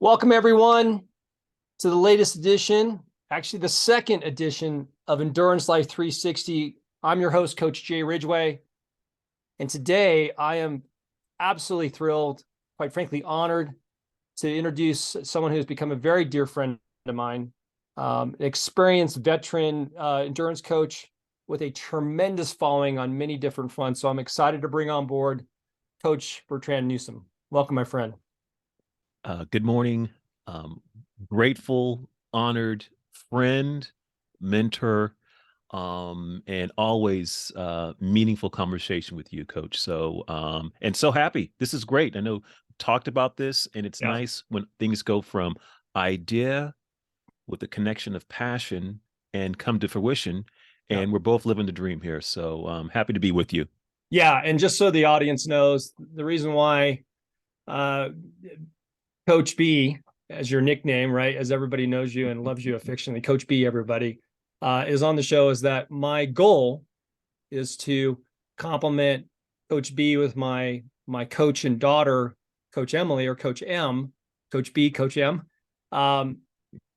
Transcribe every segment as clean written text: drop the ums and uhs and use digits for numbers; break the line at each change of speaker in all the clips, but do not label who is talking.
Welcome, everyone, to the latest edition, actually the second edition of Endurance Life 360. I'm your host, Coach Jay Ridgway. And today I am absolutely thrilled, quite frankly, honored to introduce someone who's become a very dear friend of mine, experienced veteran endurance coach with a tremendous following on many different fronts. So I'm excited to bring on board Coach Bertrand Newson. Welcome, my friend.
Good morning. Um, Grateful, honored friend, mentor, and always meaningful conversation with you, Coach. And so happy. This is great. I know we talked about this, and it's
Yeah.
nice when things go from idea with the connection of passion and come to fruition.
Yeah.
And we're both living the dream here. So happy to be with you.
Yeah. And just so the audience knows, the reason why uh, Coach B, as your nickname, right, as everybody knows you and loves you affectionately, Coach B, everybody, is on the show, is that my goal is to complement Coach B with my coach and daughter, Coach Emily, or Coach M, Coach B, Coach M, um,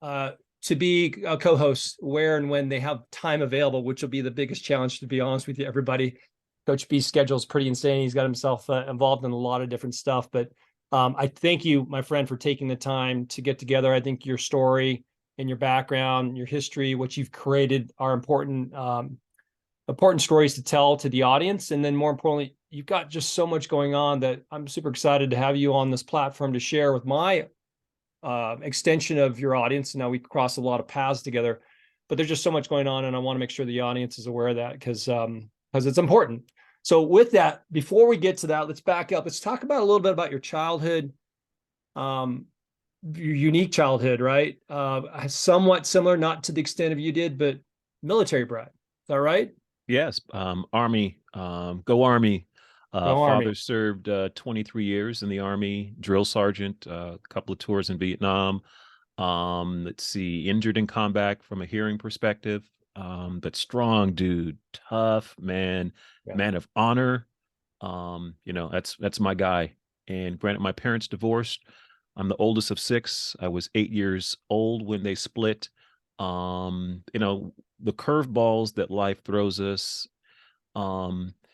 uh, to be a co-host where and when they have time available, which will be the biggest challenge, to be honest with you, everybody. Coach B's schedule is pretty insane. He's got himself involved in a lot of different stuff, but I thank you, my friend, for taking the time to get together. I think your story and your background, your history, what you've created are important stories to tell to the audience. And then more importantly, you've got just so much going on that I'm super excited to have you on this platform to share with my extension of your audience. Now we cross a lot of paths together, but there's just so much going on, and I want to make sure the audience is aware of that because it's important. So with that, before we get to that, let's back up. Let's talk about a little bit about your childhood, your unique childhood, right? Somewhat similar, not to the extent of you did, but military brat. Is that right?
Yes, Army, go Army.
Go Army.
Father served 23 years in the Army, drill sergeant, a couple of tours in Vietnam. Let's see, injured in combat from a hearing perspective, but strong dude, tough man,
Yeah.
man of honor. That's my guy. And granted, my parents divorced. I'm the oldest of six. I was 8 years old when they split. The curveballs that life throws us,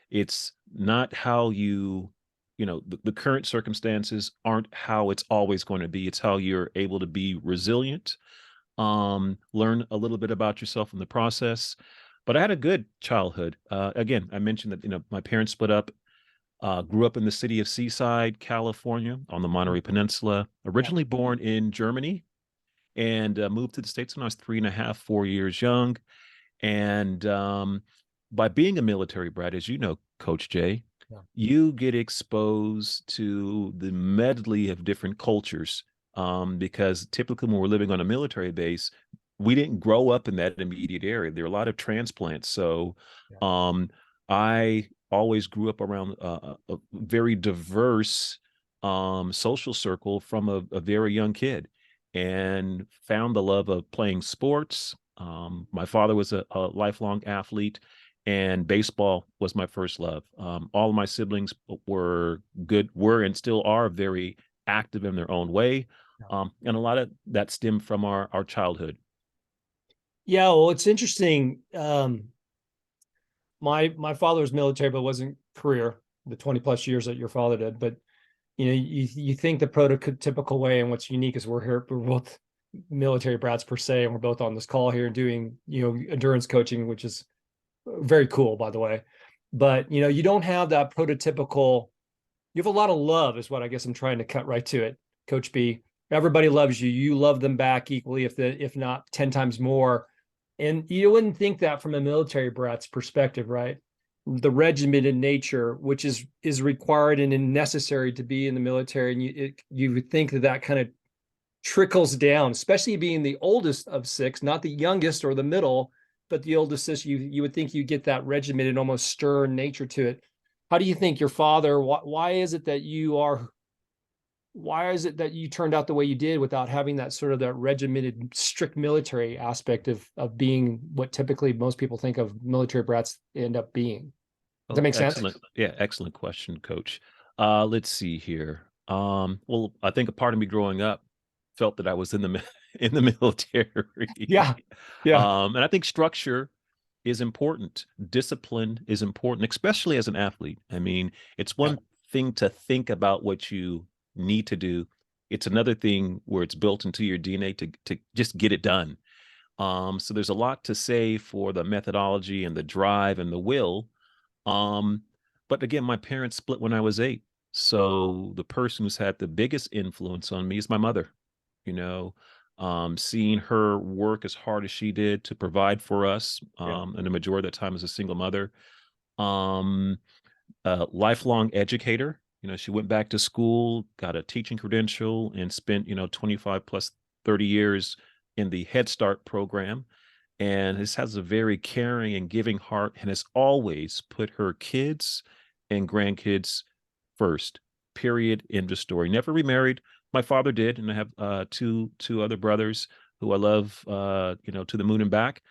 it's not how the current circumstances aren't how it's always going to be. It's how you're able to be resilient, learn a little bit about yourself in the process. But I had a good childhood. Again, I mentioned that my parents split up. Grew up in the city of Seaside, California, on the Monterey Peninsula.
Yeah.
Originally born in Germany, and moved to the States when I was 3.5, 4 years young. And by being a military brat, as you know, Coach Jay,
Yeah.
you get exposed to the medley of different cultures, because typically when we're living on a military base, we didn't grow up in that immediate area. There are a lot of transplants. So
Yeah.
I always grew up around a very diverse social circle from a very young kid, and found the love of playing sports. My father was a lifelong athlete, and baseball was my first love. All of my siblings were and still are very active in their own way. And a lot of that stemmed from our childhood.
Yeah, well, it's interesting. My father was military, but wasn't career the 20 plus years that your father did. But you think the prototypical way, and what's unique is we're both military brats per se, and we're both on this call here doing endurance coaching, which is very cool, by the way. But you don't have that prototypical. You have a lot of love, is what I guess I'm trying to cut right to it, Coach B. Everybody loves you. You love them back equally, if not 10 times more. And you wouldn't think that from a military brat's perspective, right? The regimented nature, which is required and necessary to be in the military, and you would think that kind of trickles down, especially being the oldest of six, not the youngest or the middle, but the oldest. You would think you get that regimented, almost stern nature to it. How do you think your father? Why is it that you are? Why is it that you turned out the way you did without having that sort of that regimented, strict military aspect of being what typically most people think of military brats end up being? Does that
Oh,
make sense?
excellent. Yeah, excellent question, Coach. Let's see here. Well, I think a part of me growing up felt that I was in the in the military.
Yeah. Yeah.
And I think structure is important. Discipline is important, especially as an athlete. I mean, it's
Yeah.
one thing to think about what you need to do. It's another thing where it's built into your DNA to just get it done. So there's a lot to say for the methodology and the drive and the will. Um, but again, my parents split when I was 8. So the person who's had the biggest influence on me is my mother. You know, seeing her work as hard as she did to provide for us,
Yeah.
and the majority of the time as a single mother. Um, a lifelong educator. You know, she went back to school, got a teaching credential, and spent, 25 plus 30 years in the Head Start program. And this has a very caring and giving heart, and has always put her kids and grandkids first. Period. End of story. Never remarried. My father did, and I have two other brothers who I love, to the moon and back.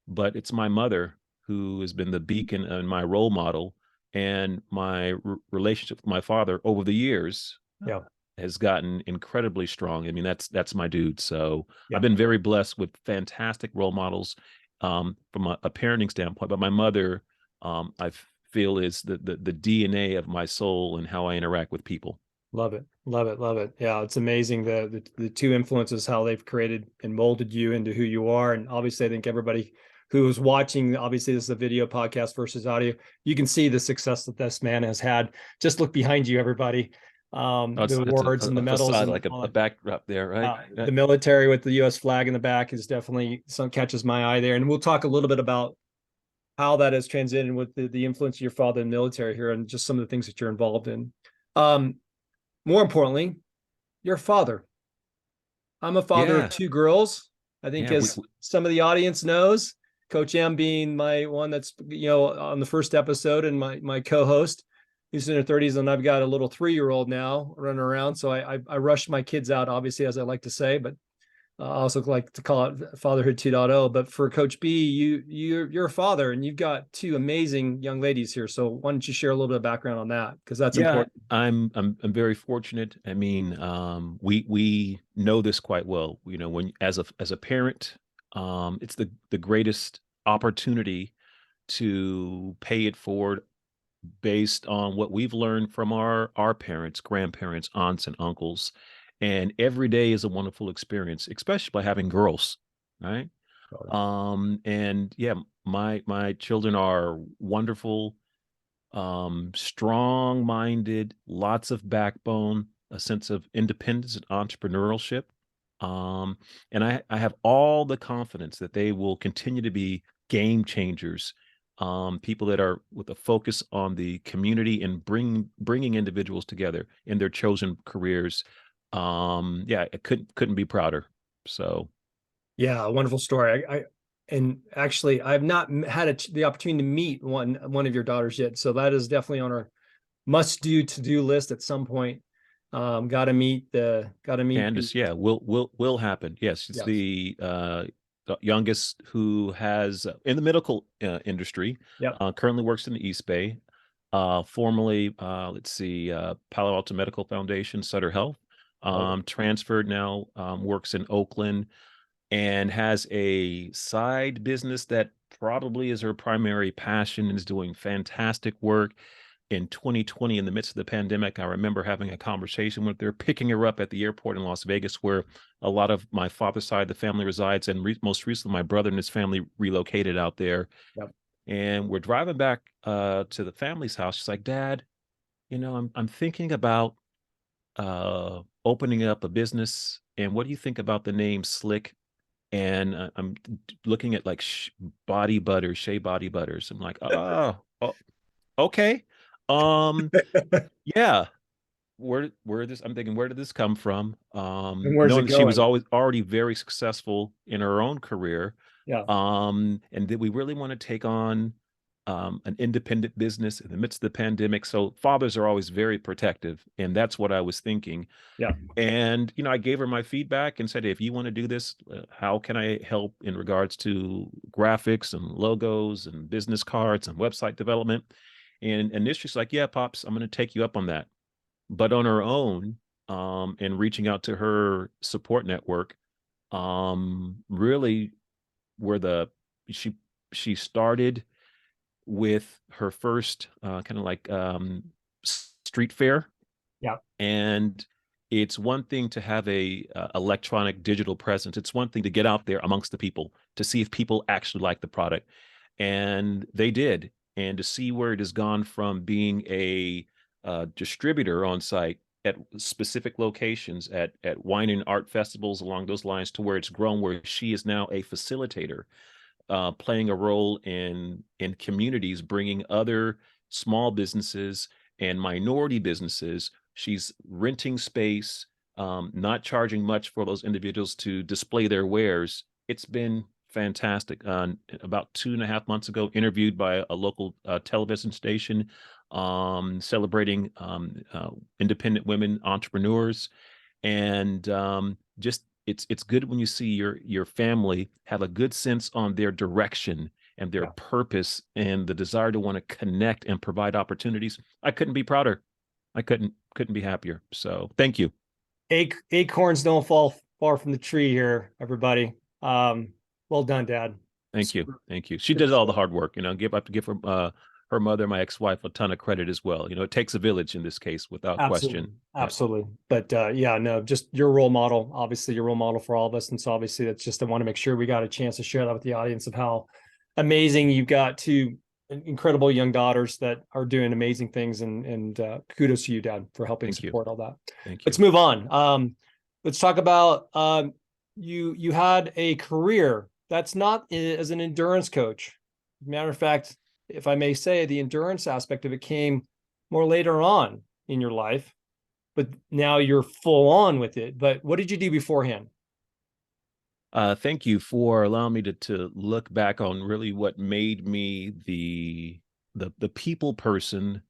But it's my mother who has been the beacon and my role model, and my relationship with my father over the years
Yeah.
has gotten incredibly strong. I mean, that's my dude. So
Yeah.
I've been very blessed with fantastic role models, from a parenting standpoint. But my mother, I feel, is the DNA of my soul and how I interact with people.
Love it. Love it. Love it. Yeah. It's amazing the two influences, how they've created and molded you into who you are. And obviously, I think everybody who is watching, obviously this is a video podcast versus audio, you can see the success that this man has had. Just look behind you, everybody.
Oh,
The
it's
awards and the
a
medals
facade,
and
like
all
a
that.
backdrop there, right?
The military with the U.S. flag in the back is definitely some catches my eye there. And we'll talk a little bit about how that has transited with the influence of your father in the military here and just some of the things that you're involved in. More importantly, your father. I'm a father of
Yeah,
2 girls. I think,
yeah.
as some of the audience knows, Coach M being my one that's on the first episode, and my co-host, who's in her 30s, and I've got a little 3-year-old now running around. So I rushed my kids out, obviously, as I like to say, but I also like to call it Fatherhood 2.0. But for Coach B, you're a father, and you've got 2 amazing young ladies here. So why don't you share a little bit of background on that, because that's
Yeah,
important.
I'm very fortunate. I mean, we know this quite well. You know, when as a parent, it's the greatest opportunity to pay it forward based on what we've learned from our parents, grandparents, aunts, and uncles. And every day is a wonderful experience, especially by having girls, right? And yeah, my children are wonderful, strong-minded, lots of backbone, a sense of independence and entrepreneurship. And I have all the confidence that they will continue to be game changers, people that are with a focus on the community and bringing individuals together in their chosen careers. Yeah, I couldn't be prouder. So
Yeah, a wonderful story. And actually, I've not had the opportunity to meet one of your daughters yet, so that is definitely on our must-do to-do list at some point. Got to meet the
Candace, yeah, will happen. Yes, it's
yes,
the youngest who has, in the medical industry,
yep,
currently works in the East Bay. Formerly, let's see, Palo Alto Medical Foundation, Sutter Health.
love it.
Transferred now, works in Oakland, and has a side business that probably is her primary passion, and is doing fantastic work. In 2020, in the midst of the pandemic, I remember having a conversation with her, picking her up at the airport in Las Vegas, where a lot of my father's side of the family resides, and most recently, my brother and his family relocated out there.
Yep.
And we're driving back to the family's house. She's like, "Dad, I'm thinking about opening up a business, and what do you think about the name Slick?" And I'm looking at like body butters, Shea Body Butters. I'm like, oh, okay. Um, yeah. I'm thinking, where did this come from?
And where's
Knowing
it
that she was
going?
always already very successful in her own career.
Yeah,
And did we really want to take on an independent business in the midst of the pandemic? So fathers are always very protective, and that's what I was thinking.
yeah,
And I gave her my feedback and said, if you want to do this, how can I help in regards to graphics and logos and business cards and website development? And initially she's like, yeah, Pops, I'm going to take you up on that. But on her own, and reaching out to her support network, really where she she started with her first kind of like street fair.
Yeah.
And it's one thing to have a electronic digital presence. It's one thing to get out there amongst the people to see if people actually like the product. And they did. And to see where it has gone from being a distributor on site at specific locations at wine and art festivals along those lines, to where it's grown, where she is now a facilitator, playing a role in communities, bringing other small businesses and minority businesses. She's renting space, not charging much for those individuals to display their wares. It's been fantastic. About 2.5 months ago, interviewed by a local television station, celebrating independent women entrepreneurs, and just it's good when you see your family have a good sense on their direction and their
Yeah.
purpose and the desire to want to connect and provide opportunities. I couldn't be prouder. I couldn't be happier. So thank you.
Acorns don't fall far from the tree here, everybody. Well done, Dad.
Thank you.
Super,
Thank you. She
super
did all the
stuff.
hard work. You know, I have to give her mother, my ex-wife, a ton of credit as well. You know, it takes a village in this case, without question.
Absolutely. Absolutely. But yeah, no, just your role model, obviously your role model for all of us. And so obviously that's just, I want to make sure we got a chance to share that with the audience of how amazing you've got two incredible young daughters that are doing amazing things. And kudos to you, Dad, for helping
Thank you.
support all that.
Thank you.
Let's move on. Let's talk about you had a career that's not as an endurance coach. Matter of fact, if I may say, the endurance aspect of it came more later on in your life, but now you're full on with it. But what did you do beforehand?
Thank you for allowing me to look back on really what made me the people person.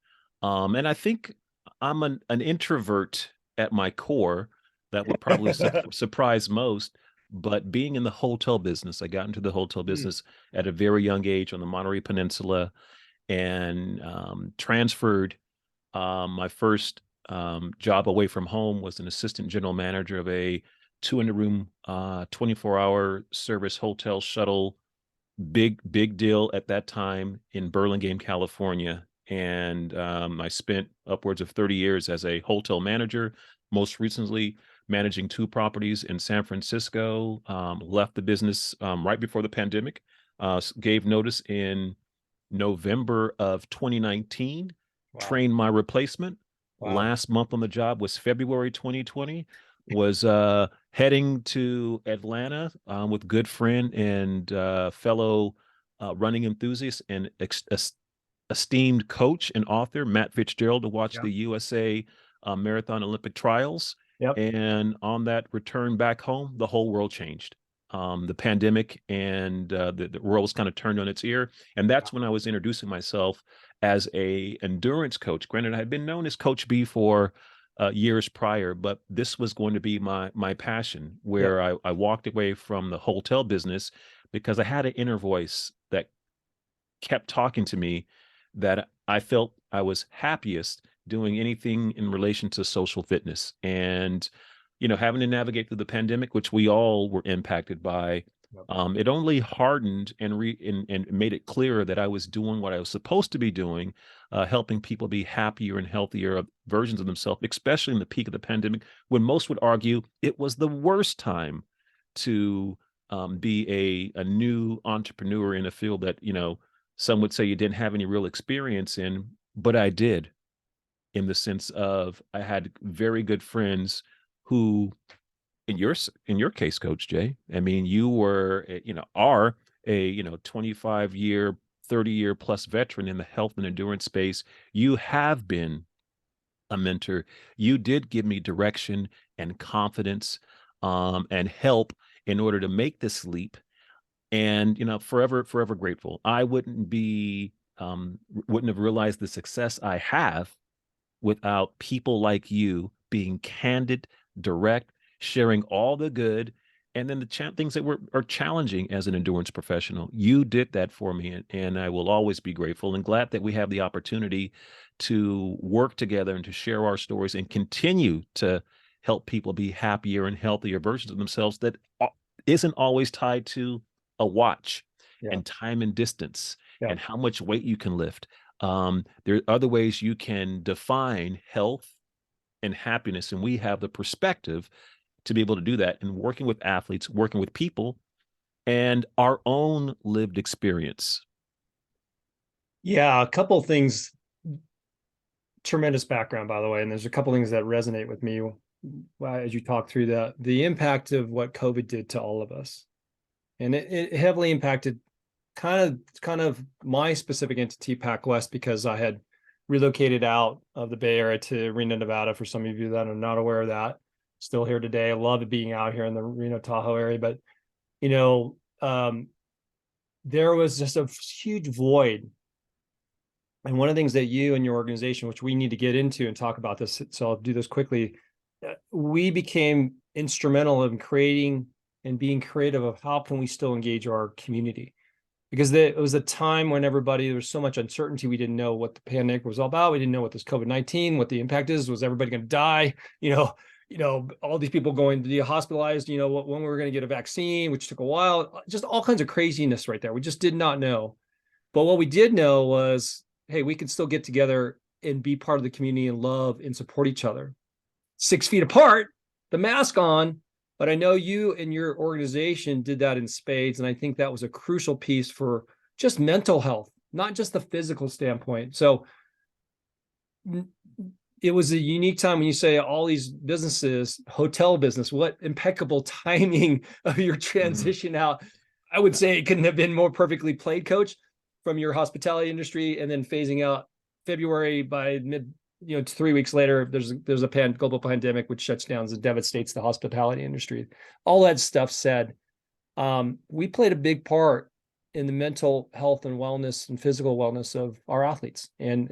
And I think I'm an introvert at my core. That would probably surprise most. But being in the hotel business, I got into the hotel business at a very young age on the Monterey Peninsula, and transferred. My first job away from home was an assistant general manager of a two in the room, 24-hour service hotel shuttle. Big deal at that time in Burlingame, California. And I spent upwards of 30 years as a hotel manager, most recently managing 2 properties in San Francisco. Left the business right before the pandemic, gave notice in November of 2019,
Wow.
trained my replacement.
Wow.
Last month on the job was February 2020. Was heading to Atlanta with good friend and fellow running enthusiast and esteemed coach and author Matt Fitzgerald to watch
Yeah.
the USA Marathon Olympic trials.
Yep.
And on that return back home, the whole world changed. The pandemic, and the world was kind of turned on its ear. And that's when I was introducing myself as a endurance coach. Granted, I had been known as Coach B for years prior, but this was going to be my passion, where
Yep.
I walked away from the hotel business because I had an inner voice that kept talking to me, that I felt I was happiest doing anything in relation to social fitness. And, you know, having to navigate through the pandemic, which we all were impacted by,
Yep.
it only hardened and made it clearer that I was doing what I was supposed to be doing, helping people be happier and healthier versions of themselves, especially in the peak of the pandemic, when most would argue it was the worst time to be a new entrepreneur in a field that, you know, some would say you didn't have any real experience in, but I did, in the sense of I had very good friends who, in your case, Coach Jay, I mean, you were, you know, are a, you know, 25-year, 30-year plus veteran in the health and endurance space. You have been a mentor. You did give me direction and confidence, and help in order to make this leap. And, you know, forever grateful. I wouldn't have realized the success I have without people like you being candid, direct, sharing all the good, and then the things that are challenging as an endurance professional. You did that for me, and I will always be grateful and glad that we have the opportunity to work together and to share our stories and continue to help people be happier and healthier versions of themselves that isn't always tied to a watch
Yeah.
and time and distance
Yeah.
and how much weight you can lift. There are other ways you can define health and happiness, and we have the perspective to be able to do that. And working with athletes, working with people, and our own lived experience.
Yeah. A couple things, tremendous background, by the way. And there's a couple things that resonate with me as you talk through the impact of what COVID did to all of us. And it heavily impacted kind of my specific entity, Pac West, because I had relocated out of the Bay Area to Reno, Nevada. For some of you that are not aware of that, still here today. I love it being out here in the Reno Tahoe area, but you know, there was just a huge void. And one of the things that you and your organization, which we need to get into and talk about this, so I'll do this quickly. We became instrumental in creating and being creative of how can we still engage our community, because it was a time when there was so much uncertainty. We didn't know what the pandemic was all about. We didn't know what this COVID-19, what the impact is. Was everybody going to die? All these people going to be hospitalized, when we were going to get a vaccine, which took a while, just all kinds of craziness right there. We just did not know. But what we did know was, hey, we could still get together and be part of the community and love and support each other. 6 feet apart, the mask on. But I know you and your organization did that in spades. And I think that was a crucial piece for just mental health, not just the physical standpoint. So it was a unique time when you say all these businesses, hotel business, what impeccable timing of your transition out. I would say it couldn't have been more perfectly played, Coach, from your hospitality industry, and then phasing out February. By mid, 3 weeks later, there's a global pandemic which shuts down and devastates the hospitality industry. All that stuff said, we played a big part in the mental health and wellness and physical wellness of our athletes, and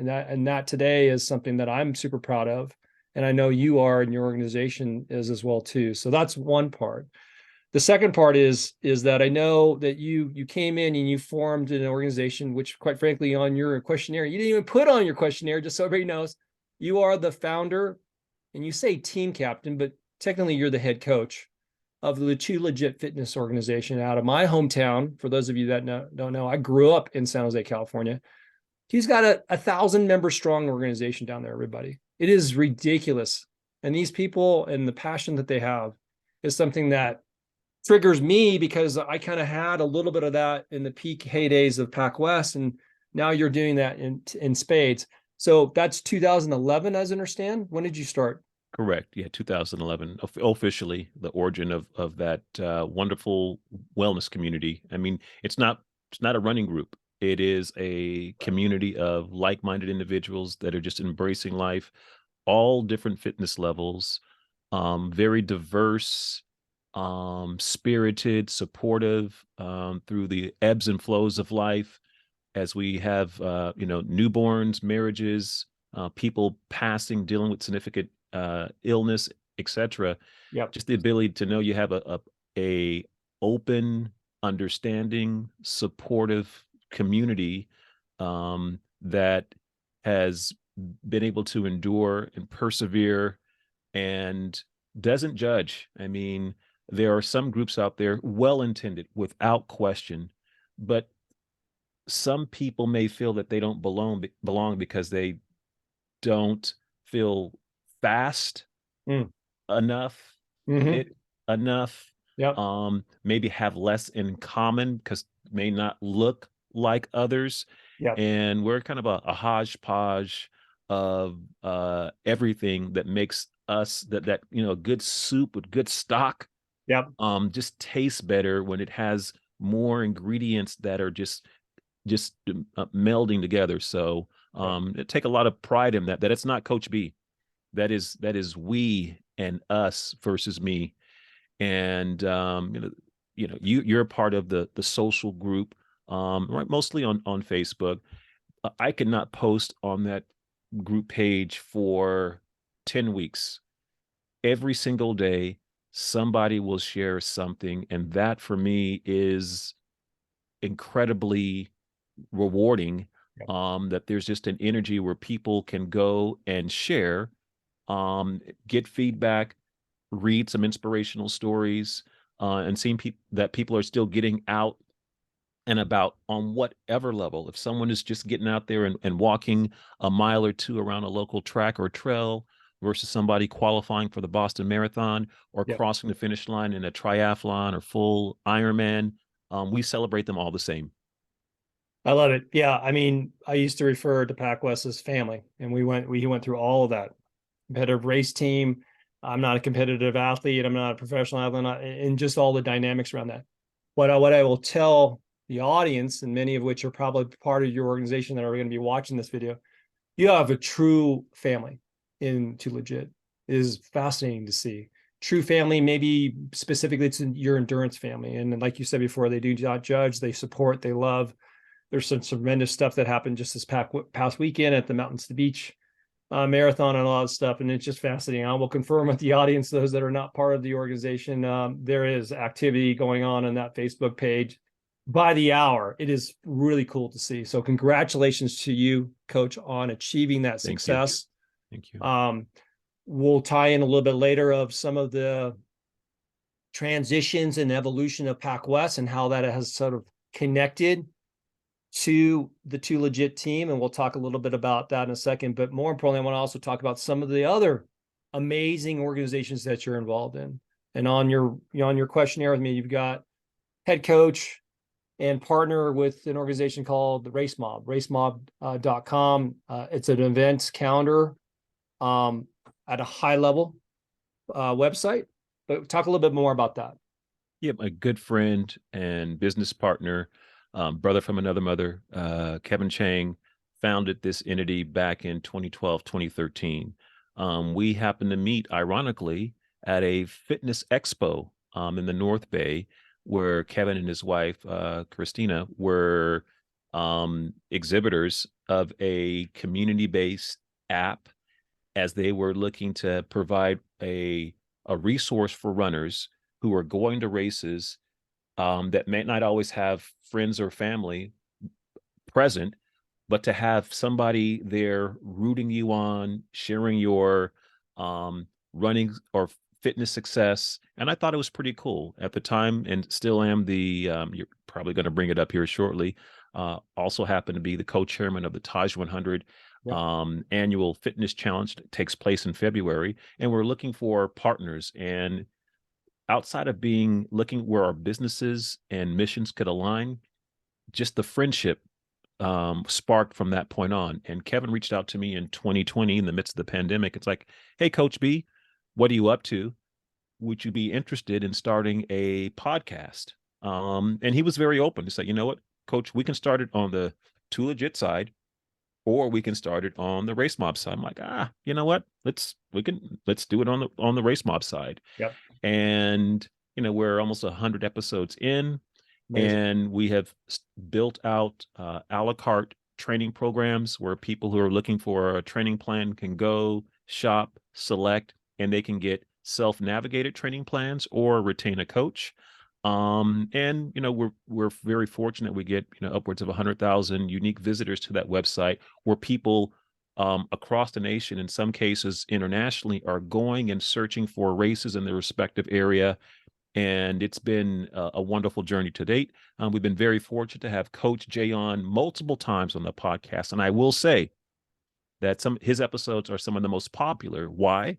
that today is something that I'm super proud of, and I know you are, and your organization is as well too. So that's one part. The second part is that I know that you came in and you formed an organization, which quite frankly, on your questionnaire, you didn't even put on your questionnaire, just so everybody knows, you are the founder, and you say team captain, but technically you're the head coach of the Two Legit Fitness organization out of my hometown. For those of you that don't know, I grew up in San Jose, California. He's got a 1,000-member strong organization down there, everybody. It is ridiculous. And these people and the passion that they have is something that triggers me, because I kind of had a little bit of that in the peak heydays of Pac West, and now you're doing that in spades. So that's 2011, as I understand. When did you start?
Correct. Yeah, 2011, officially the origin of that wonderful wellness community. I mean, it's not a running group. It is a community of like-minded individuals that are just embracing life, all different fitness levels, very diverse, spirited, supportive, through the ebbs and flows of life, as we have newborns, marriages, people passing, dealing with significant illness, etc.
Yep.
Just the ability to know you have a open, understanding, supportive community that has been able to endure and persevere and doesn't judge. I mean, there are some groups out there, well intended, without question, but some people may feel that they don't belong because they don't feel fast enough, fit enough,
Yep.
maybe have less in common because may not look like others.
Yep.
And we're kind of a hodgepodge of everything that makes us that good soup with good stock
Yep.
just tastes better when it has more ingredients that are just melding together. So it take a lot of pride in that it's not Coach B. That is we and us versus me. And you're a part of the social group, right, mostly on Facebook. I could not post on that group page for 10 weeks. Every single day somebody will share something, and that for me is incredibly rewarding. That there's just an energy where people can go and share, get feedback, read some inspirational stories, and seeing that people are still getting out and about on whatever level. If someone is just getting out there and walking a mile or two around a local track or trail versus somebody qualifying for the Boston Marathon or
Yeah.
crossing the finish line in a triathlon or full Ironman, we celebrate them all the same.
I love it. Yeah. I mean, I used to refer to PacWest as family, and we went through all of that. Competitive race team. I'm not a competitive athlete. I'm not a professional athlete, and just all the dynamics around that. What I will tell the audience, and many of which are probably part of your organization that are going to be watching this video, you have a true family in Too Legit. It is fascinating to see. True family, maybe specifically it's your endurance family. And like you said before, they do not judge, they support, they love. There's some tremendous stuff that happened just this past weekend at the Mountains to the Beach marathon and a lot of stuff. And it's just fascinating. I will confirm with the audience, those that are not part of the organization, there is activity going on that Facebook page by the hour. It is really cool to see. So congratulations to you, Coach, on achieving that success.
Thank you.
We'll tie in a little bit later of some of the transitions and evolution of PacWest and how that has sort of connected to the Too Legit team. And we'll talk a little bit about that in a second. But more importantly, I want to also talk about some of the other amazing organizations that you're involved in. And on your questionnaire with me, you've got head coach and partner with an organization called the RaceMob, racemob.com. It's an events calendar at a high level website. But talk a little bit more about that.
Yeah, my good friend and business partner, brother from another mother, Kevin Chang, founded this entity back in 2012, 2013. We happened to meet, ironically, at a fitness expo in the North Bay, where Kevin and his wife, Christina, were exhibitors of a community-based app, as they were looking to provide a resource for runners who are going to races that may not always have friends or family present, but to have somebody there rooting you on, sharing your running or fitness success. And I thought it was pretty cool at the time, and still am. You're probably going to bring it up here shortly. Also happened to be the co-chairman of the Taji 100 annual fitness challenge that takes place in February. And we're looking for partners. And outside of looking where our businesses and missions could align, just the friendship sparked from that point on. And Kevin reached out to me in 2020 in the midst of the pandemic. It's like, hey, Coach B, what are you up to? Would you be interested in starting a podcast? And he was very open to say, you know what, Coach, we can start it on the Too Legit side, or we can start it on the RaceMob side. I'm like, you know what? Let's do it on the RaceMob side.
Yep.
And we're almost 100 episodes in. Amazing. And we have built out a la carte training programs where people who are looking for a training plan can go shop, select, and they can get self-navigated training plans or retain a coach. And we're very fortunate. We get upwards of 100,000 unique visitors to that website, where people across the nation, in some cases internationally, are going and searching for races in their respective area. And it's been a wonderful journey to date. We've been very fortunate to have Coach Jay on multiple times on the podcast. And I will say that his episodes are some of the most popular. Why?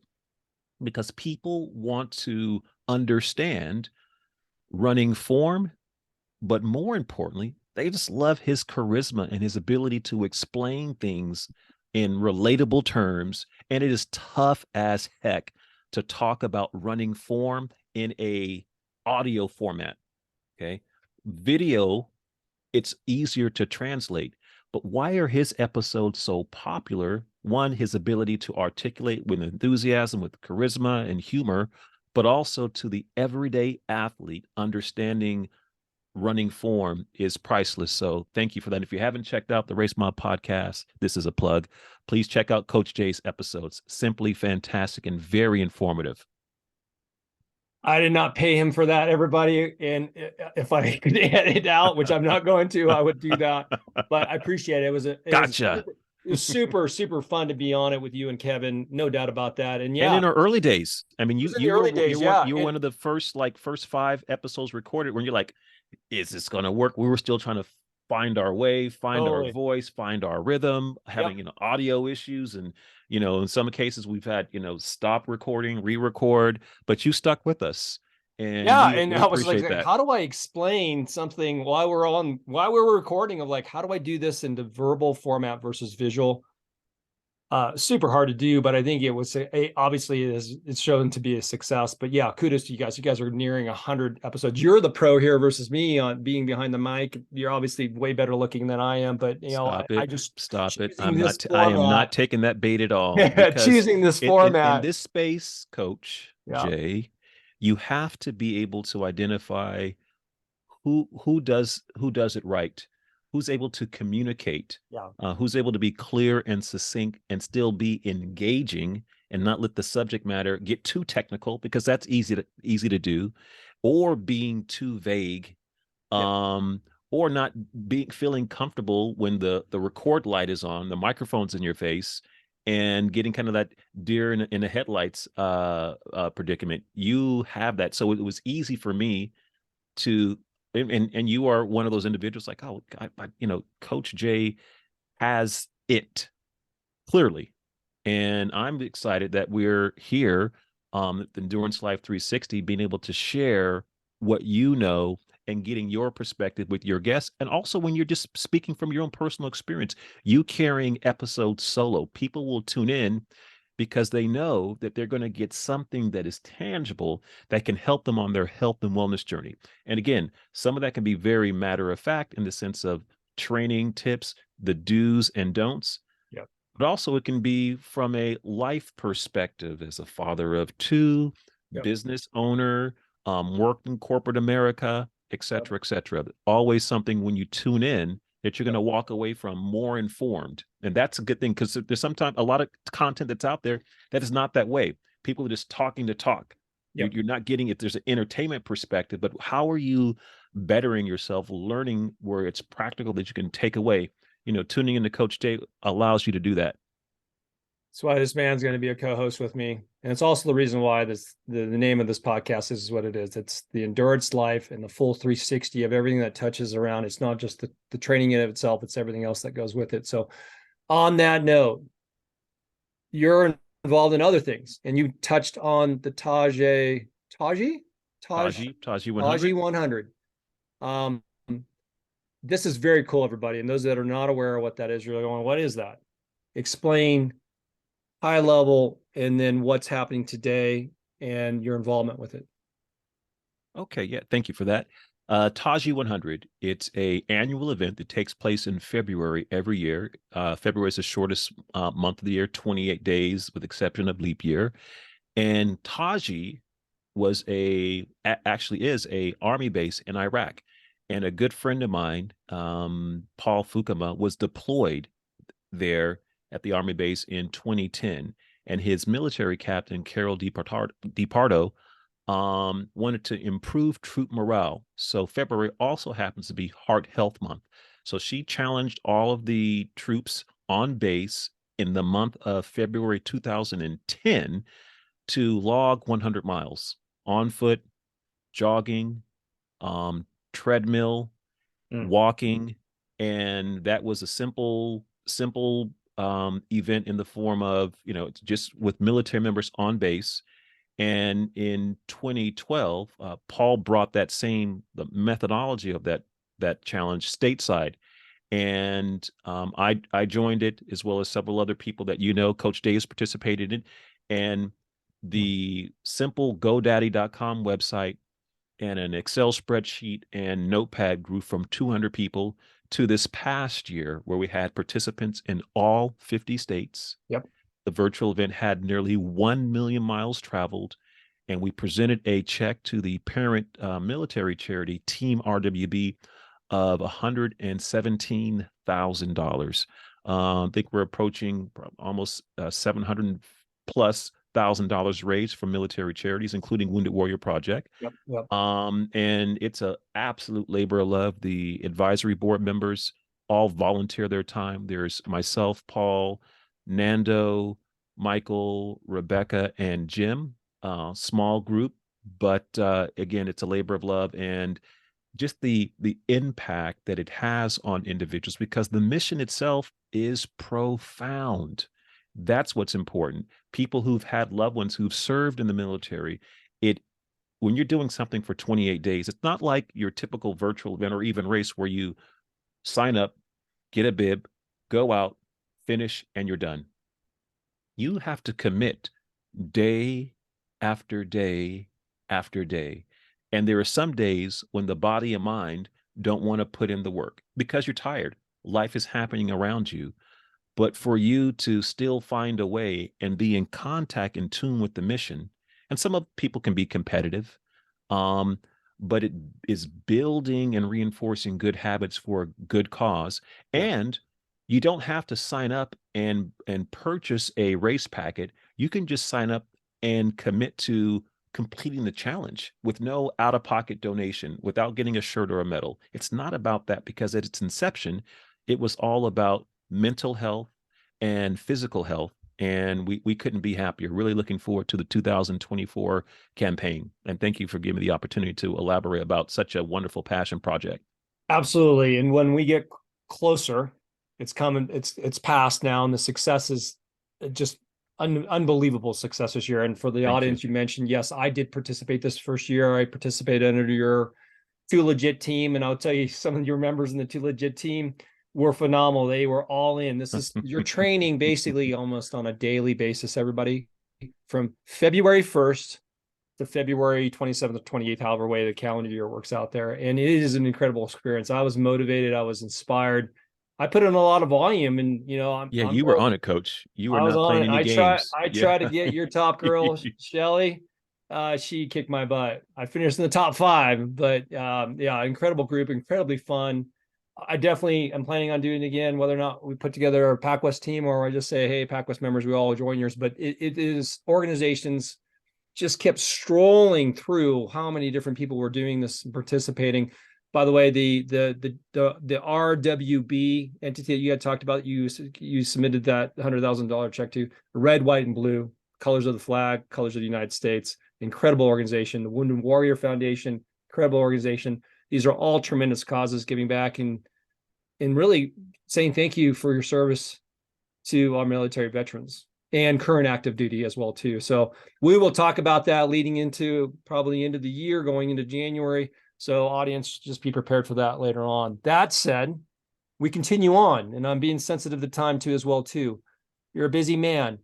Because people want to understand running form, but more importantly, they just love his charisma and his ability to explain things in relatable terms. And it is tough as heck to talk about running form in a audio format. Okay. Video, it's easier to translate. But why are his episodes so popular? One, his ability to articulate with enthusiasm, with charisma and humor, but also to the everyday athlete, understanding running form is priceless. So thank you for that. If you haven't checked out the RaceMob podcast, this is a plug. Please check out Coach Jay's episodes. Simply fantastic and very informative.
I did not pay him for that, everybody. And if I could edit it out, which I'm not going to, I would do that. But I appreciate it. It was
Gotcha.
It was super, super fun to be on it with you and Kevin. No doubt about that. And
And
yeah,
in
it
our early days, I mean,
was in the early days. Yeah.
you were
And
one of the first 5 episodes recorded when you're like, is this going to work? We were still trying to find our way, find our
totally.
voice, find our rhythm, having,
Yep.
audio issues. And, in some cases we've had, stop recording, re-record, but you stuck with us. And
Yeah. And
we
I was like,
appreciate that.
how do I explain something while we were recording of like, how do I do this into verbal format versus visual? Super hard to do, but I think it was obviously it's shown to be a success. But yeah, kudos to you guys. You guys are nearing 100 episodes. You're the pro here versus me on being behind the mic. You're obviously way better looking than I am, but
Stop
I
it.
just
Stop it.
choosing this
I am not
format,
taking that bait at all, because
choosing this
in
format.
this space, Coach
Yeah,
Jay, you have to be able to identify who does it right, who's able to communicate,
yeah,
who's able to be clear and succinct and still be engaging and not let the subject matter get too technical, because that's easy to do, or being too vague,
yeah.
um, or not being feeling comfortable when the record light is on, the microphone's in your face, and getting kind of that deer in the headlights predicament. You have that, so it was easy for me to, and you are one of those individuals like, oh, Coach Jay has it clearly. And I'm excited that we're here, at Endurance Life 360, being able to share what and getting your perspective with your guests. And also when you're just speaking from your own personal experience, you carrying episodes solo, people will tune in because they know that they're going to get something that is tangible that can help them on their health and wellness journey. And again, some of that can be very matter of fact in the sense of training tips, the do's and don'ts,
Yep.
but also it can be from a life perspective as a father of two,
Yep.
business owner, worked in corporate America, et
Yep.
cetera, et cetera. Always something when you tune in that you're going
Yep.
to walk away from more informed. And that's a good thing, because there's sometimes a lot of content that's out there that is not that way. People are just talking to talk.
Yep.
You're not getting it. There's an entertainment perspective, but how are you bettering yourself, learning where it's practical that you can take away? Tuning into Coach Jay allows you to do that.
That's why this man's going to be a co-host with me. And it's also the reason why the name of this podcast is what it is. It's the endurance life and the full 360 of everything that touches around. It's not just the training in of itself, it's everything else that goes with it. So on that note, you're involved in other things, and you touched on the
Taji 100.
Taji 100. Um, this is very cool, everybody. And those that are not aware of what that is, you're going, what is that? Explain high level, and then what's happening today and your involvement with it.
Okay, yeah, thank you for that. Taji 100, it's a annual event that takes place in February every year. February is the shortest month of the year, 28 days with exception of leap year. And Taji actually is a army base in Iraq. And a good friend of mine, Paul Fukama, was deployed there at the army base in 2010. And his military captain, Carol DiPardo, wanted to improve troop morale. So February also happens to be Heart Health Month. So she challenged all of the troops on base in the month of February 2010 to log 100 miles on foot, jogging, treadmill, walking. And that was a simple event in the form of, just with military members on base. And in 2012, Paul brought the methodology of that challenge stateside. And I joined it, as well as several other people that Coach Day has participated in. And the simple GoDaddy.com website and an Excel spreadsheet and notepad grew from 200 people to this past year, where we had participants in all 50 states.
Yep.
The virtual event had nearly 1 million miles traveled, and we presented a check to the parent military charity, Team RWB, of $117,000. I think we're approaching almost 700 plus $1,000 raised from military charities, including Wounded Warrior Project.
Yep. Yep.
And it's an absolute labor of love. The advisory board members all volunteer their time. There's myself, Paul, Nando, Michael, Rebecca, and Jim. Small group, but again, it's a labor of love, and just the impact that it has on individuals, because the mission itself is profound. That's what's important. People who've had loved ones who've served in the military, it when you're doing something for 28 days, it's not like your typical virtual event or even race where you sign up, get a bib, go out, finish, and you're done. You have to commit day after day after day. And there are some days when the body and mind don't want to put in the work because you're tired. Life is happening around you. But for you to still find a way and be in contact, in tune with the mission, and some of people can be competitive, um, but it is building and reinforcing good habits for a good cause.
Yeah.
And you don't have to sign up and purchase a race packet. You can just sign up and commit to completing the challenge with no out-of-pocket donation, without getting a shirt or a medal. It's not about that, because at its inception, it was all about mental health and physical health. And we couldn't be happier. Really looking forward to the 2024 campaign. And thank you for giving me the opportunity to elaborate about such a wonderful passion project.
Absolutely. And when we get closer, it's coming, it's past now, and the success is just unbelievable success this year. And for the
Thank you.
audience, you mentioned, yes, I did participate this first year. I participated under your Too Legit team. And I'll tell you, some of your members in the Too Legit team were phenomenal. They were all in. This is your training basically almost on a daily basis, everybody, from February 1st to February 27th or 28th, however way the calendar year works out there. And it is an incredible experience. I was motivated. I was inspired. I put in a lot of volume, and
Yeah,
I'm
you were on it, coach. You were
I was
not
on
playing
it.
any games.
I
Yeah.
try to get your top girl, Shelly. She kicked my butt. I finished in the top 5, but yeah, incredible group, incredibly fun. I definitely am planning on doing it again, whether or not we put together a PacWest team or I just say, hey, PacWest members, we all join yours. But it is organizations just kept strolling through how many different people were doing this and participating. By the way, the RWB entity that you had talked about, you submitted that $100,000 check to, red, white, and blue, colors of the flag, colors of the United States. Incredible organization. The Wounded Warrior Foundation, incredible organization. These are all tremendous causes, giving back and really saying thank you for your service to our military veterans and current active duty as well too. So we will talk about that leading into probably the end of the year, going into January. So audience, just be prepared for that later on. That said, we continue on, and I'm being sensitive to time too as well too. You're a busy man.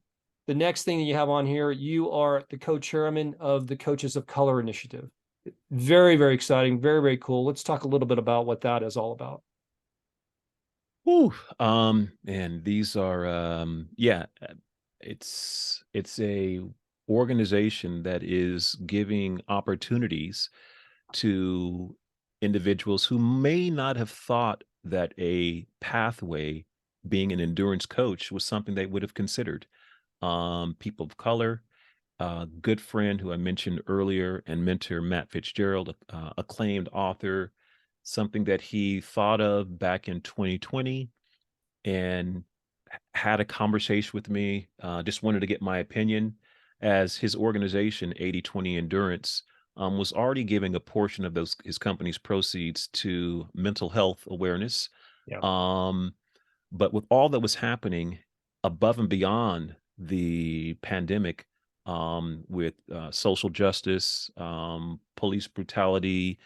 The next thing that you have on here, you are the co-chairman of the Coaches of Color Initiative. Very, very exciting. Very, very cool. Let's talk a little bit about what that is all about.
Whew. And these are yeah, it's a organization that is giving opportunities to individuals who may not have thought that a pathway, being an endurance coach, was something they would have considered. People of color, good friend who I mentioned earlier, and mentor Matt Fitzgerald, acclaimed author, something that he thought of back in 2020 and had a conversation with me, just wanted to get my opinion, as his organization, 80/20 Endurance, was already giving a portion of his company's proceeds to mental health awareness.
Yeah.
Um, but with all that was happening above and beyond the pandemic, with social justice, police brutality,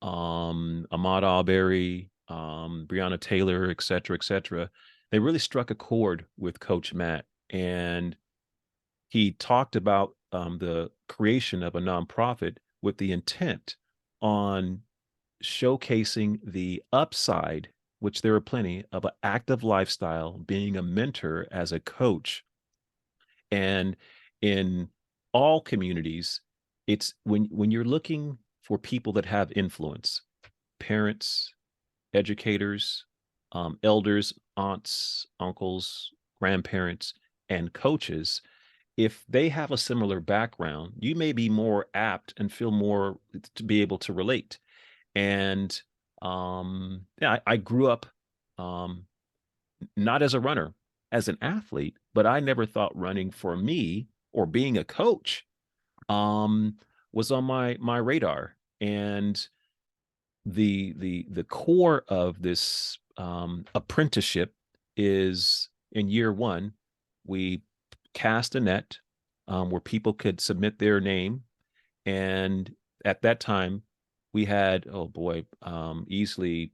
Ahmaud Arbery, Breonna Taylor, et cetera, they really struck a chord with Coach Matt. And he talked about the creation of a nonprofit with the intent on showcasing the upside, which there are plenty, of an active lifestyle, being a mentor as a coach. And in all communities, it's when you're looking for people that have influence, parents, educators, elders, aunts, uncles, grandparents, and coaches, if they have a similar background, you may be more apt and feel more to be able to relate. And yeah, I grew up um, not as a runner, as an athlete, but I never thought running for me or being a coach um, was on my radar. And the core of this apprenticeship is in year one, we cast a net where people could submit their name. And at that time, we had, oh boy, easily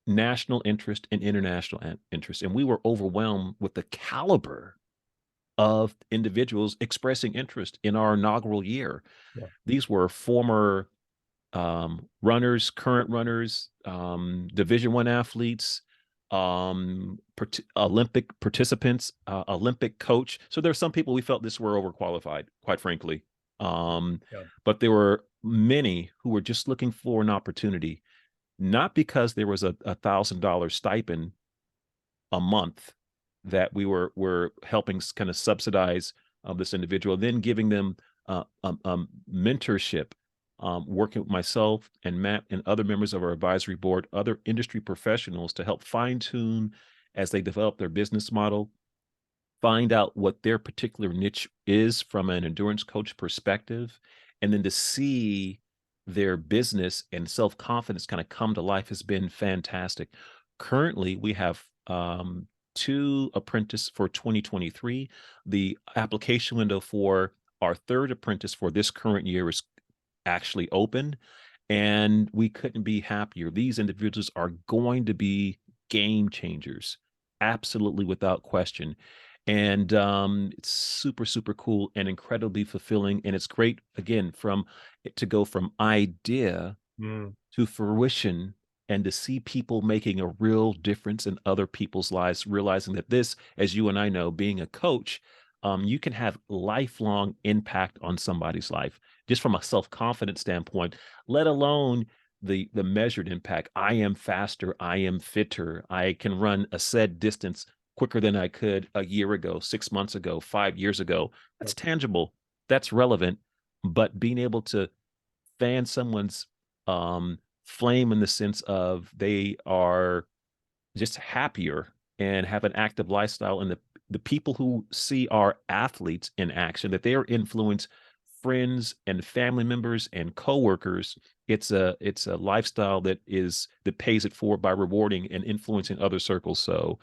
national interest and international interest. And we were overwhelmed with the caliber of individuals expressing interest in our inaugural year.
Yeah.
These were former runners, current runners, Division I athletes, Olympic participants, Olympic coach. So there are some people we felt this were overqualified, quite frankly.
Yeah.
But there were many who were just looking for an opportunity, not because there was a $1,000 stipend a month that we were helping kind of subsidize this individual, then giving them mentorship, working with myself and Matt and other members of our advisory board, other industry professionals to help fine tune as they develop their business model, find out what their particular niche is from an endurance coach perspective, and then to see their business and self-confidence kind of come to life has been fantastic. Currently, we have 2 apprentices for 2023. The application window for our 3rd apprentice for this current year is actually open, and we couldn't be happier. These individuals are going to be game changers, absolutely without question. And it's super, super cool and incredibly fulfilling. And it's great, again, to go from idea to fruition and to see people making a real difference in other people's lives, realizing that this, as you and I know, being a coach, you can have lifelong impact on somebody's life just from a self-confidence standpoint, let alone the measured impact. I am faster, I am fitter, I can run a said distance quicker than I could a year ago, 6 months ago, 5 years ago. That's tangible, that's relevant. But being able to fan someone's flame in the sense of they are just happier and have an active lifestyle, and the people who see our athletes in action, that they are influence friends and family members and coworkers. It's a lifestyle that pays it forward by rewarding and influencing other circles. So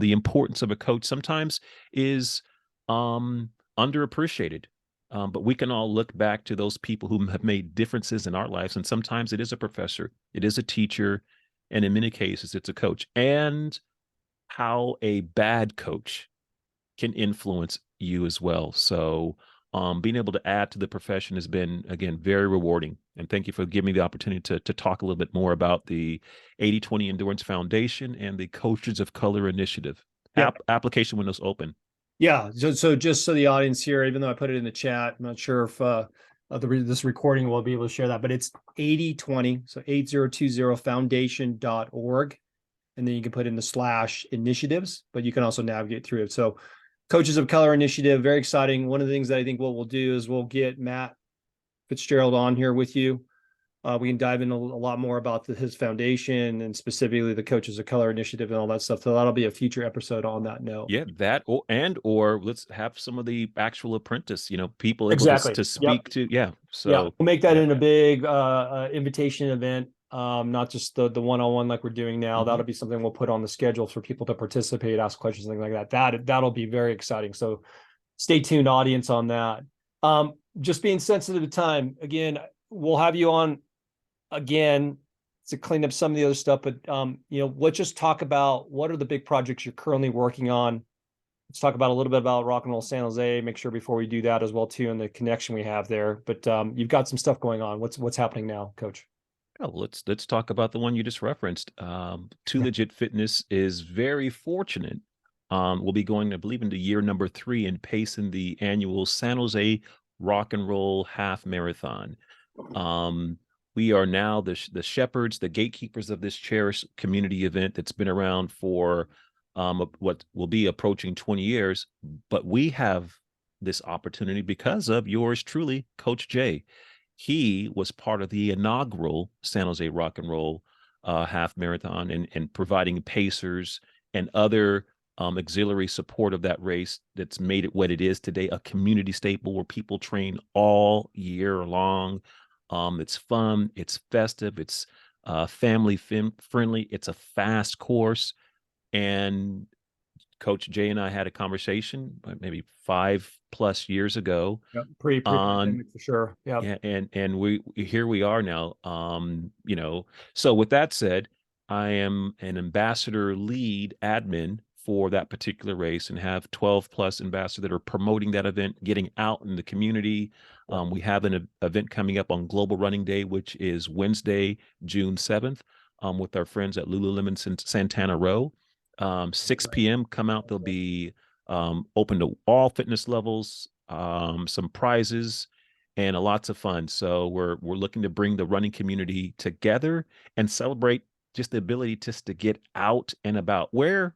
the importance of a coach sometimes is underappreciated. But we can all look back to those people who have made differences in our lives. And sometimes it is a professor, it is a teacher, and in many cases, it's a coach. And how a bad coach can influence you as well. So being able to add to the profession has been, again, very rewarding. And thank you for giving me the opportunity to talk a little bit more about the 80/20 Endurance Foundation and the Coaches of Color Initiative.
Yeah.
Application windows open.
Yeah. So just so the audience here, even though I put it in the chat, I'm not sure if this recording will be able to share that, but it's 80/20, so 8020foundation.org. And then you can put in the /initiatives, but you can also navigate through it. So Coaches of Color Initiative, very exciting. One of the things that I think what we'll do is we'll get Matt Fitzgerald on here with you. We can dive in a lot more about his foundation and specifically the Coaches of Color Initiative and all that stuff. So that'll be a future episode on that note.
Yeah, that or let's have some of the actual apprentice, people able
Exactly.
to speak to. Yeah. So
yeah, we'll make that in a big invitation event. Not just the one-on-one like we're doing now. That'll be something we'll put on the schedule for people to participate, ask questions, things like that. That'll be very exciting. So stay tuned, audience, on that. Just being sensitive to time. Again, we'll have you on again to clean up some of the other stuff, but let's just talk about what are the big projects you're currently working on. Let's talk about a little bit about Rock and Roll San Jose. Make sure before we do that as well too, and the connection we have there. But you've got some stuff going on. What's happening now, Coach?
Oh, let's talk about the one you just referenced. Too Legit Fitness is very fortunate. We'll be going, I believe, into year number 3 and pacing the annual San Jose Rock and Roll Half Marathon. We are now the shepherds, the gatekeepers of this cherished community event that's been around for what will be approaching 20 years. But we have this opportunity because of yours truly, Coach Jay. He was part of the inaugural San Jose Rock and Roll half marathon, and providing pacers and other auxiliary support of that race that's made it what it is today, a community staple where people train all year long. It's fun, it's festive, it's family friendly, it's a fast course. And Coach Jay and I had a conversation maybe 5+ years ago
Yep.
on,
Pre-pandemic for sure. Yeah.
yeah, and we here we are now. So with that said, I am an ambassador lead admin for that particular race and have 12+ ambassadors that are promoting that event, getting out in the community. We have an event coming up on Global Running Day, which is Wednesday, June 7th, with our friends at Lululemon Santana Row. 6 p.m. Come out. They'll be open to all fitness levels, some prizes, and lots of fun. So we're looking to bring the running community together and celebrate just the ability just to get out and about. Where,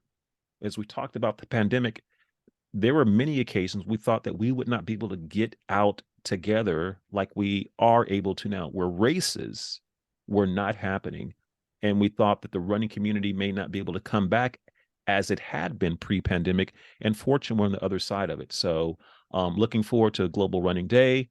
as we talked about the pandemic, there were many occasions we thought that we would not be able to get out together like we are able to now, where races were not happening. And we thought that the running community may not be able to come back as it had been pre-pandemic. And fortunately, we're on the other side of it. So looking forward to Global Running Day.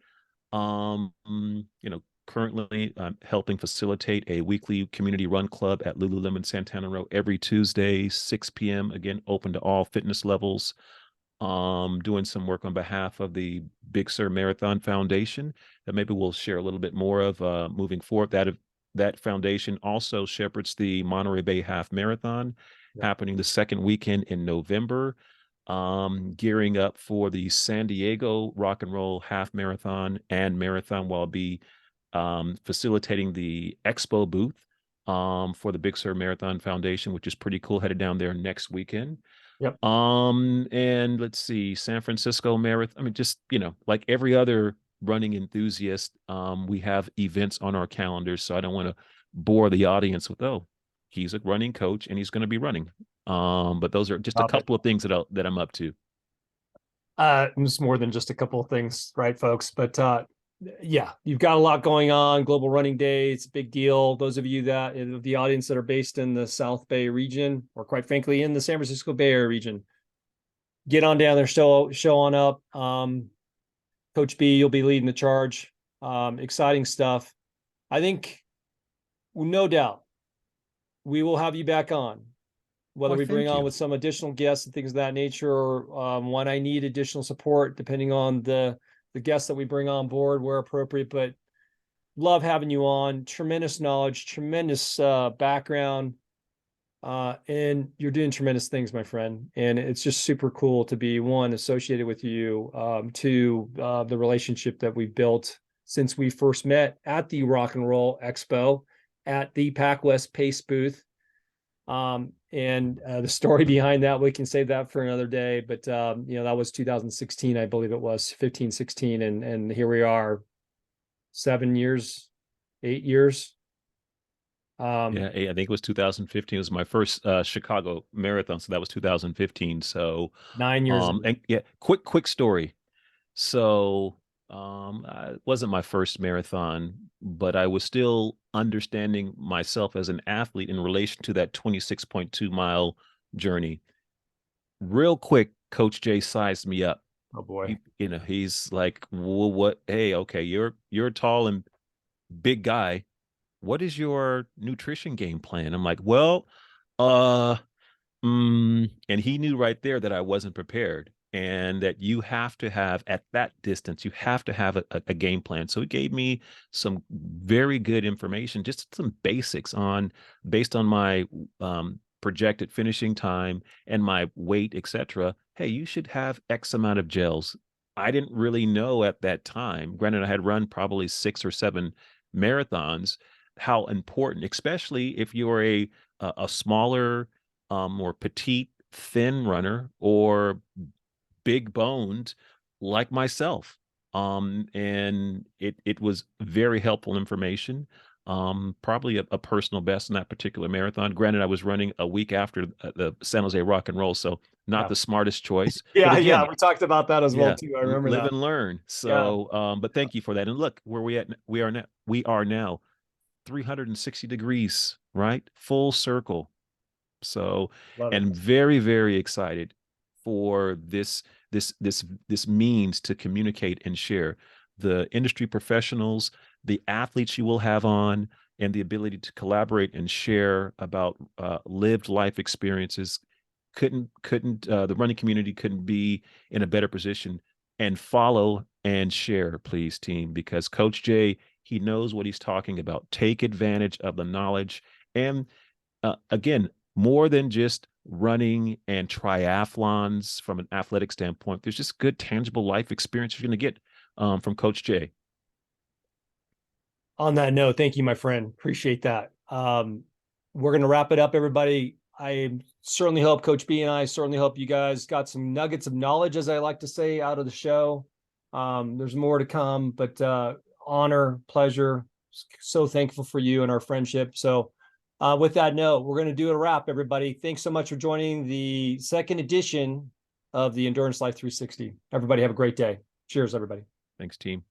Currently I'm helping facilitate a weekly community run club at Lululemon Santana Row every Tuesday, 6 p.m. Again, open to all fitness levels. Doing some work on behalf of the Big Sur Marathon Foundation that maybe we'll share a little bit more of moving forward. That foundation also shepherds the Monterey Bay Half Marathon, happening the second weekend in November. Gearing up for the San Diego Rock and Roll Half Marathon and Marathon, while I'll be facilitating the expo booth for the Big Sur Marathon Foundation, which is pretty cool, headed down there next weekend.
Yep.
And let's see, San Francisco Marathon. I mean, just, like every other running enthusiast, we have events on our calendars. So I don't want to bore the audience with, oh, he's a running coach and he's going to be running. But those are just a couple of things that I'm up to.
It's more than just a couple of things, right, folks? But yeah, you've got a lot going on. Global Running Day, it's a big deal. Those of you that the audience that are based in the South Bay region, or quite frankly in the San Francisco Bay Area region, get on down there, show on up. Coach B, you'll be leading the charge. Exciting stuff. I think, no doubt, we will have you back on, whether we bring on with some additional guests and things of that nature, or when I need additional support, depending on the guests that we bring on board where appropriate. But love having you on. Tremendous knowledge, tremendous background, and you're doing tremendous things, my friend. And it's just super cool to be, one, associated with you, two, the relationship that we've built since we first met at the Rock and Roll Expo at the Pac West Pace booth. And the story behind that, we can save that for another day. But that was 2016, I believe it was 15, 16, and here we are, 7 years, 8 years.
I think it was 2015. It was my first Chicago marathon, so that was 2015. So
9 years.
And quick story. So it wasn't my first marathon, but I was still understanding myself as an athlete in relation to that 26.2 mile journey. Real quick, Coach Jay sized me up.
Oh boy.
He's like, well, what? Hey, okay, you're a tall and big guy. What is your nutrition game plan? I'm like, well, and he knew right there that I wasn't prepared, and that you have to have, at that distance, you have to have a game plan. So he gave me some very good information, just some basics based on my projected finishing time and my weight, etc. Hey, you should have X amount of gels. I didn't really know at that time. Granted, I had run probably 6 or 7 marathons, how important, especially if you're a smaller, more petite, thin runner, or big boned like myself. And it was very helpful information. Probably a personal best in that particular marathon. Granted, I was running a week after the San Jose Rock and Roll, so not the smartest choice.
Yeah,
but again,
we talked about that as well too. I remember
live
that.
and learn. So, but thank you for that. And look where we are now. We are now 360 degrees right? Full circle. So,
Love it.
and very, very excited for this means to communicate and share. The industry professionals, the athletes you will have on, and the ability to collaborate and share about lived life experiences. Couldn't the running community couldn't be in a better position. And follow and share, please, team, because Coach Jay, he knows what he's talking about. Take advantage of the knowledge. And again, more than just running and triathlons from an athletic standpoint, there's just good, tangible life experience you're going to get from Coach Jay.
On that note, thank you, my friend. Appreciate that. We're going to wrap it up, everybody. I certainly hope Coach B and I certainly hope you guys got some nuggets of knowledge, as I like to say, out of the show. There's more to come, but honor, pleasure. So thankful for you and our friendship. So with that note, we're going to do a wrap, everybody. Thanks so much for joining the second edition of the Endurance Life 360. Everybody have a great day. Cheers, everybody.
Thanks, team.